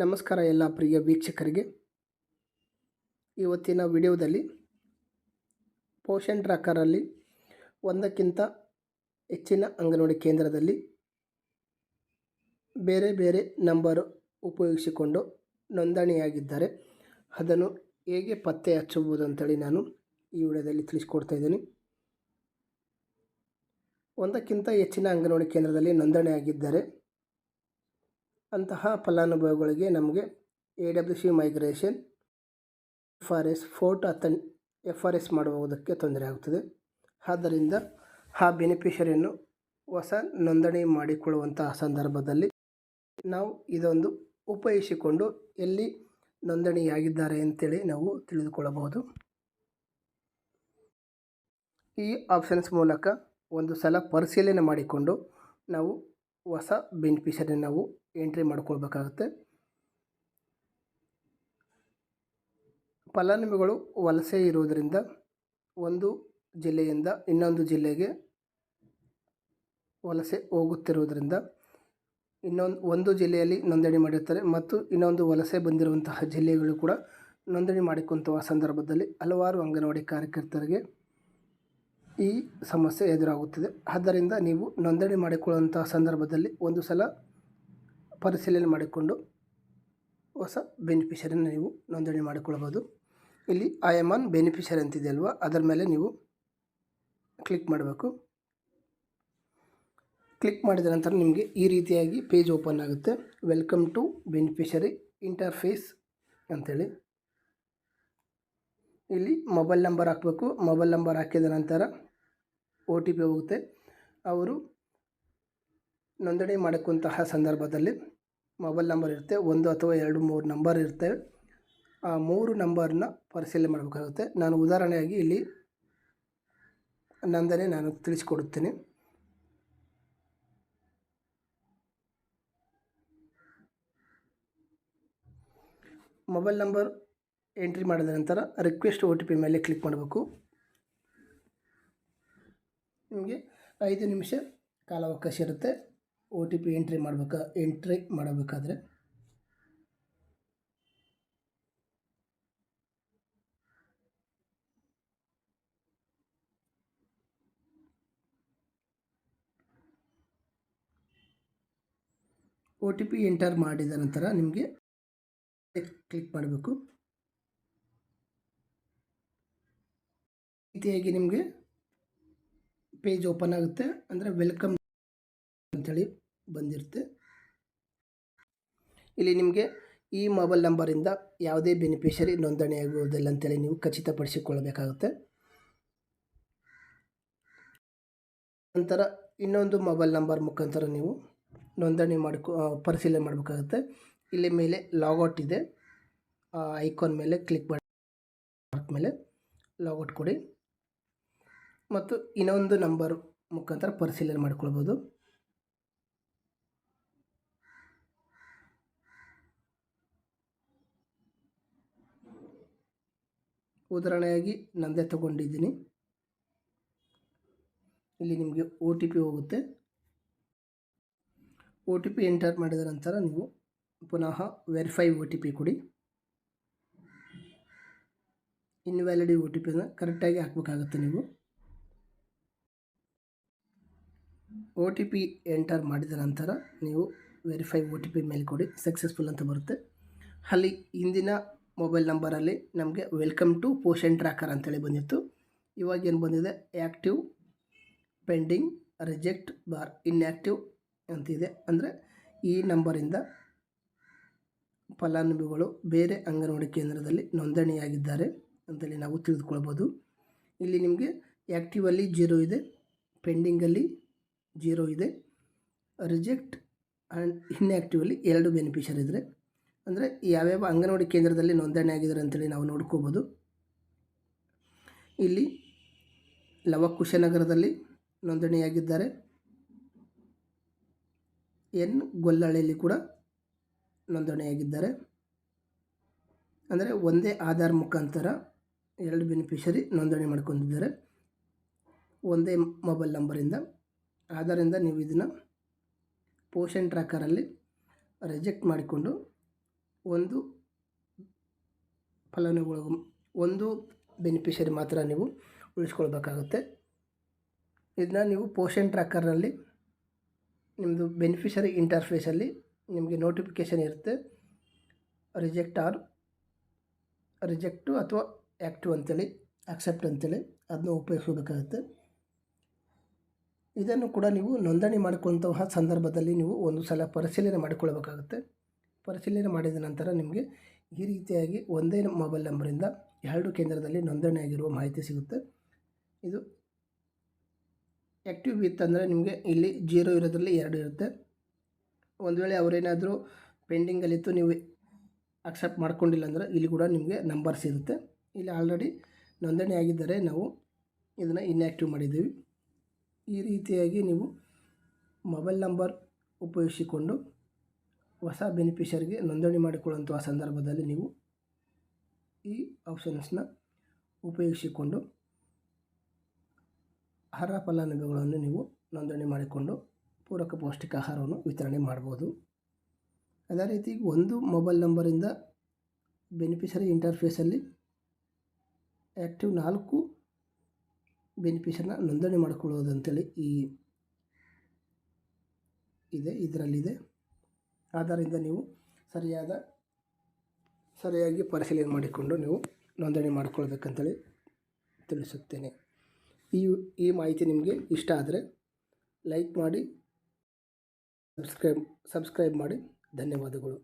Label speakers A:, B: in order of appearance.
A: ನಮಸ್ಕಾರ ಎಲ್ಲ ಪ್ರಿಯ ವೀಕ್ಷಕರಿಗೆ. ಇವತ್ತಿನ ವಿಡಿಯೋದಲ್ಲಿ ಪೋಷಣ್ ಟ್ರ್ಯಾಕರಲ್ಲಿ ಒಂದಕ್ಕಿಂತ ಹೆಚ್ಚಿನ ಅಂಗನವಾಡಿ ಕೇಂದ್ರದಲ್ಲಿ ಬೇರೆ ಬೇರೆ ನಂಬರ್ ಉಪಯೋಗಿಸಿಕೊಂಡು ನೋಂದಣಿಯಾಗಿದ್ದಾರೆ ಅದನ್ನು ಹೇಗೆ ಪತ್ತೆ ಹಚ್ಚುವುದು ಅಂತೇಳಿ ನಾನು ಈ ವಿಡಿಯೋದಲ್ಲಿ ತಿಳಿಸ್ಕೊಡ್ತಾ ಇದ್ದೀನಿ. ಒಂದಕ್ಕಿಂತ ಹೆಚ್ಚಿನ ಅಂಗನವಾಡಿ ಕೇಂದ್ರದಲ್ಲಿ ನೋಂದಣಿಯಾಗಿದ್ದರೆ ಅಂತಹ ಫಲಾನುಭವಿಗಳಿಗೆ ನಮಗೆ AWC ಮೈಗ್ರೇಷನ್ FRS ಮಾಡುವುದಕ್ಕೆ ತೊಂದರೆ ಆಗುತ್ತದೆ. ಆದ್ದರಿಂದ ಆ ಬೆನಿಫಿಷರಿಯನ್ನು ಹೊಸ ನೋಂದಣಿ ಮಾಡಿಕೊಳ್ಳುವಂತಹ ಸಂದರ್ಭದಲ್ಲಿ ನಾವು ಇದೊಂದು ಉಪಯೋಗಿಸಿಕೊಂಡು ಎಲ್ಲಿ ನೋಂದಣಿಯಾಗಿದ್ದಾರೆ ಅಂತೇಳಿ ನಾವು ತಿಳಿದುಕೊಳ್ಳಬಹುದು. ಈ ಆಪ್ಷನ್ಸ್ ಮೂಲಕ ಒಂದು ಸಲ ಪರಿಶೀಲನೆ ಮಾಡಿಕೊಂಡು ನಾವು ಹೊಸ ಬೆನಿಫಿಷರಿ ನಾವು ಎಂಟ್ರಿ ಮಾಡ್ಕೊಳ್ಬೇಕಾಗುತ್ತೆ. ಫಲಾನುಭವಿಗಳು ವಲಸೆ ಇರುವುದರಿಂದ ಒಂದು ಜಿಲ್ಲೆಯಿಂದ ಇನ್ನೊಂದು ಜಿಲ್ಲೆಗೆ ವಲಸೆ ಹೋಗುತ್ತಿರುವುದರಿಂದ ಒಂದು ಜಿಲ್ಲೆಯಲ್ಲಿ ನೋಂದಣಿ ಮಾಡಿರ್ತಾರೆ ಮತ್ತು ಇನ್ನೊಂದು ವಲಸೆ ಬಂದಿರುವಂತಹ ಜಿಲ್ಲೆಗಳು ಕೂಡ ನೋಂದಣಿ ಮಾಡಿಕೊಂತಹ ಸಂದರ್ಭದಲ್ಲಿ ಹಲವಾರು ಅಂಗನವಾಡಿ ಕಾರ್ಯಕರ್ತರಿಗೆ ಈ ಸಮಸ್ಯೆ ಎದುರಾಗುತ್ತದೆ. ಆದ್ದರಿಂದ ನೀವು ನೋಂದಣಿ ಮಾಡಿಕೊಳ್ಳುವಂತಹ ಸಂದರ್ಭದಲ್ಲಿ ಒಂದು ಸಲ ಪರಿಶೀಲನೆ ಮಾಡಿಕೊಂಡು ಹೊಸ ಬೆನಿಫಿಷರಿಯನ್ನು ನೀವು ನೋಂದಣಿ ಮಾಡಿಕೊಳ್ಳಬಹುದು. ಇಲ್ಲಿ ಐ ಆಮ್ ಆನ್ ಬೆನಿಫಿಷರಿ ಅಂತಿದೆ ಅಲ್ವಾ, ಅದರ ಮೇಲೆ ನೀವು ಕ್ಲಿಕ್ ಮಾಡಬೇಕು. ಕ್ಲಿಕ್ ಮಾಡಿದ ನಂತರ ನಿಮಗೆ ಈ ರೀತಿಯಾಗಿ ಪೇಜ್ ಓಪನ್ ಆಗುತ್ತೆ. ವೆಲ್ಕಮ್ ಟು ಬೆನಿಫಿಷರಿ ಇಂಟರ್ಫೇಸ್ ಅಂಥೇಳಿ. ಇಲ್ಲಿ ಮೊಬೈಲ್ ನಂಬರ್ ಹಾಕಬೇಕು. ಮೊಬೈಲ್ ನಂಬರ್ ಹಾಕಿದ ನಂತರ OTP ಹೋಗುತ್ತೆ. ಅವರು ನೋಂದಣಿ ಮಾಡಿಕೊಂತಹ ಸಂದರ್ಭದಲ್ಲಿ ಮೊಬೈಲ್ ನಂಬರ್ ಇರುತ್ತೆ, 1 ಅಥವಾ 2, 3 ನಂಬರ್ ಇರ್ತವೆ. ಆ 3 ನಂಬರ್ನ ಪರಿಶೀಲನೆ ಮಾಡಬೇಕಾಗುತ್ತೆ. ನಾನು ಉದಾಹರಣೆಯಾಗಿ ಇಲ್ಲಿ ನಂದನೇ ನಾನು ತಿಳಿಸಿಕೊಡುತ್ತೇನೆ. ಮೊಬೈಲ್ ನಂಬರ್ ಎಂಟ್ರಿ ಮಾಡಿದ ನಂತರ ರಿಕ್ವೆಸ್ಟ್ OTP ಮೇಲೆ ಕ್ಲಿಕ್ ಮಾಡಬೇಕು. ನಿಮಗೆ 5 ನಿಮಿಷ ಕಾಲಾವಕಾಶ ಇರುತ್ತೆ OTP ಎಂಟ್ರಿ ಮಾಡಬೇಕಾದ್ರೆ. OTP ಎಂಟರ್ ಮಾಡಿದ ನಂತರ ನಿಮಗೆ ಕ್ಲಿಕ್ ಮಾಡಬೇಕು. ರೀತಿಯಾಗಿ ನಿಮಗೆ ಪೇಜ್ ಓಪನ್ ಆಗುತ್ತೆ. ಅಂದರೆ ವೆಲ್ಕಮ್ ಅಂಥೇಳಿ ಬಂದಿರುತ್ತೆ. ಇಲ್ಲಿ ನಿಮಗೆ ಈ ಮೊಬೈಲ್ ನಂಬರಿಂದ ಯಾವುದೇ ಬೆನಿಫಿಷರಿ ನೋಂದಣಿಯಾಗುವುದಿಲ್ಲ ಅಂತೇಳಿ ನೀವು ಖಚಿತಪಡಿಸಿಕೊಳ್ಳಬೇಕಾಗುತ್ತೆ. ನಂತರ ಇನ್ನೊಂದು ಮೊಬೈಲ್ ನಂಬರ್ ಮುಖಾಂತರ ನೀವು ನೋಂದಣಿ ಪರಿಶೀಲನೆ ಮಾಡಬೇಕಾಗುತ್ತೆ. ಇಲ್ಲಿ ಮೇಲೆ ಲಾಗೌಟ್ ಇದೆ, ಆ ಐಕಾನ್ ಮೇಲೆ ಕ್ಲಿಕ್ ಮಾಡಿ ಮೇಲೆ ಲಾಗೌಟ್ ಕೊಡಿ ಮತ್ತು ಇನ್ನೊಂದು ನಂಬರ್ ಮುಖಾಂತರ ಪರಿಶೀಲನೆ ಮಾಡಿಕೊಳ್ಬೋದು. ಉದಾಹರಣೆಯಾಗಿ ನಂದೇ ತಗೊಂಡಿದ್ದೀನಿ. ಇಲ್ಲಿ ನಿಮಗೆ OTP ಹೋಗುತ್ತೆ. OTP ಎಂಟರ್ ಮಾಡಿದ ನಂತರ ನೀವು ಪುನಃ ವೆರಿಫೈ OTP ಕೊಡಿ. ಇನ್ವ್ಯಾಲಿಡ್ OTPನ ಕರೆಕ್ಟಾಗಿ ಹಾಕಬೇಕಾಗುತ್ತೆ. ನೀವು OTP ಎಂಟರ್ ಮಾಡಿದ ನಂತರ ನೀವು ವೆರಿಫೈ OTP ಮೇಲೆ ಕೊಡಿ. ಸಕ್ಸಸ್ಫುಲ್ ಅಂತ ಬರುತ್ತೆ. ಅಲ್ಲಿ ಹಿಂದಿನ ಮೊಬೈಲ್ ನಂಬರಲ್ಲಿ ನಮಗೆ ವೆಲ್ಕಮ್ ಟು ಪೋಷಣ್ ಟ್ರ್ಯಾಕರ್ ಅಂತೇಳಿ ಬಂದಿತ್ತು. ಇವಾಗ ಏನು ಬಂದಿದೆ, active, pending, reject bar inactive ಅಂತಿದೆ. ಅಂದರೆ ಈ ನಂಬರಿಂದ ಫಲಾನುಭವಿಗಳು ಬೇರೆ ಅಂಗನವಾಡಿ ಕೇಂದ್ರದಲ್ಲಿ ನೋಂದಣಿಯಾಗಿದ್ದಾರೆ ಅಂತೇಳಿ ನಾವು ತಿಳಿದುಕೊಳ್ಬೋದು. ಇಲ್ಲಿ ನಿಮಗೆ ಆ್ಯಕ್ಟಿವಲ್ಲಿ 0 ಇದೆ, ಪೆಂಡಿಂಗಲ್ಲಿ 0 ಇದೆ, ರಿಜೆಕ್ಟ್ ಆ್ಯಂಡ್ ಇನ್ಆ್ಯಕ್ಟಿವಲ್ಲಿ 2 ಬೆನಿಫಿಷರಿ ಇದ್ದರೆ, ಅಂದರೆ ಯಾವ್ಯಾವ ಅಂಗನವಾಡಿ ಕೇಂದ್ರದಲ್ಲಿ ನೋಂದಣಿ ಆಗಿದ್ದಾರೆ ಅಂತೇಳಿ ನಾವು ನೋಡ್ಕೋಬೋದು. ಇಲ್ಲಿ ಲವಕುಶನಗರದಲ್ಲಿ ನೋಂದಣಿಯಾಗಿದ್ದಾರೆ, ಗೊಲ್ಲಹಳ್ಳಿಯಲ್ಲಿ ಕೂಡ ನೋಂದಣಿಯಾಗಿದ್ದಾರೆ. ಅಂದರೆ ಒಂದೇ ಆಧಾರ್ ಮುಖಾಂತರ 2 ಬೆನಿಫಿಷರಿ ನೋಂದಣಿ ಮಾಡ್ಕೊಂಡಿದ್ದಾರೆ ಒಂದೇ ಮೊಬೈಲ್ ನಂಬರಿಂದ. ಆದ್ದರಿಂದ ನೀವು ಇದನ್ನು ಪೋಷಣ್ ಟ್ರ್ಯಾಕರಲ್ಲಿ ರಿಜೆಕ್ಟ್ ಮಾಡಿಕೊಂಡು ಒಂದು ಫಲಾನುಭವಿಗಳು ಒಂದು ಬೆನಿಫಿಷರಿ ಮಾತ್ರ ನೀವು ಉಳಿಸ್ಕೊಳ್ಬೇಕಾಗುತ್ತೆ. ಇದನ್ನ ನೀವು ಪೋಷನ್ ಟ್ರ್ಯಾಕರ್ನಲ್ಲಿ ನಿಮ್ಮದು ಬೆನಿಫಿಷರಿ ಇಂಟರ್ಫೇಸಲ್ಲಿ ನಿಮಗೆ ನೋಟಿಫಿಕೇಷನ್ ಇರುತ್ತೆ, ರಿಜೆಕ್ಟು ಅಥವಾ ಆ್ಯಕ್ಟಿವ್ ಅಂತೇಳಿ, ಅಕ್ಸೆಪ್ಟ್ ಅಂತೇಳಿ ಅದನ್ನ ಉಪಯೋಗಿಸಬೇಕಾಗುತ್ತೆ. ಇದನ್ನು ಕೂಡ ನೀವು ನೋಂದಣಿ ಮಾಡಿಕೊಳ್ಳುವಂತಹ ಸಂದರ್ಭದಲ್ಲಿ ನೀವು ಒಂದು ಸಲ ಪರಿಶೀಲನೆ ಮಾಡಿಕೊಳ್ಳಬೇಕಾಗುತ್ತೆ. ಪರಿಶೀಲನೆ ಮಾಡಿದ ನಂತರ ನಿಮಗೆ ಈ ರೀತಿಯಾಗಿ ಒಂದೇ ಮೊಬೈಲ್ ನಂಬರಿಂದ 2 ಕೇಂದ್ರದಲ್ಲಿ ನೋಂದಣಿಯಾಗಿರುವ ಮಾಹಿತಿ ಸಿಗುತ್ತೆ. ಇದು ಆ್ಯಕ್ಟಿವ್ ವಿತ್ ಅಂದರೆ ನಿಮಗೆ ಇಲ್ಲಿ 0 ಇರೋದ್ರಲ್ಲಿ 2 ಇರುತ್ತೆ. ಒಂದು ವೇಳೆ ಅವರೇನಾದರೂ ಪೆಂಡಿಂಗಲ್ಲಿತ್ತು, ನೀವು ಅಕ್ಸೆಪ್ಟ್ ಮಾಡ್ಕೊಂಡಿಲ್ಲ ಅಂದರೆ ಇಲ್ಲಿ ಕೂಡ ನಿಮಗೆ ನಂಬರ್ಸ್ ಇರುತ್ತೆ. ಇಲ್ಲಿ ಆಲ್ರೆಡಿ ನೋಂದಣಿ ಆಗಿದ್ದರೆ ನಾವು ಇದನ್ನು ಇನ್ಯಾಕ್ಟಿವ್ ಮಾಡಿದ್ದೀವಿ. ಈ ರೀತಿಯಾಗಿ ನೀವು ಮೊಬೈಲ್ ನಂಬರ್ ಉಪಯೋಗಿಸಿಕೊಂಡು ಹೊಸ ಬೆನಿಫಿಷರಿಗೆ ನೋಂದಣಿ ಮಾಡಿಕೊಳ್ಳುವಂಥ ಸಂದರ್ಭದಲ್ಲಿ ನೀವು ಈ ಆಪ್ಷನ್ಸ್ನ ಉಪಯೋಗಿಸಿಕೊಂಡು ಆಹಾರ ಫಲಾನುಭವಿಗಳನ್ನು ನೀವು ನೋಂದಣಿ ಮಾಡಿಕೊಂಡು ಪೂರಕ ಪೌಷ್ಟಿಕ ಆಹಾರವನ್ನು ವಿತರಣೆ ಮಾಡ್ಬೋದು. ಅದೇ ರೀತಿ ಒಂದು ಮೊಬೈಲ್ ನಂಬರಿಂದ ಬೆನಿಫಿಷರಿ ಇಂಟರ್ಫೇಸಲ್ಲಿ ಆ್ಯಕ್ಟಿವ್ 4 ಬೆನಿಫಿಷರಿನ ನೋಂದಣಿ ಮಾಡಿಕೊಳ್ಳೋದು ಅಂತೇಳಿ ಇದರಲ್ಲಿದೆ. ಆದ್ದರಿಂದ ನೀವು ಸರಿಯಾಗಿ ಪರಿಶೀಲನೆ ಮಾಡಿಕೊಂಡು ನೀವು ನೋಂದಣಿ ಮಾಡಿಕೊಳ್ಬೇಕಂತೇಳಿ ತಿಳಿಸುತ್ತೇನೆ. ಈ ಮಾಹಿತಿ ನಿಮಗೆ ಇಷ್ಟ ಆದರೆ ಲೈಕ್ ಮಾಡಿ, ಸಬ್ಸ್ಕ್ರೈಬ್ ಮಾಡಿ. ಧನ್ಯವಾದಗಳು.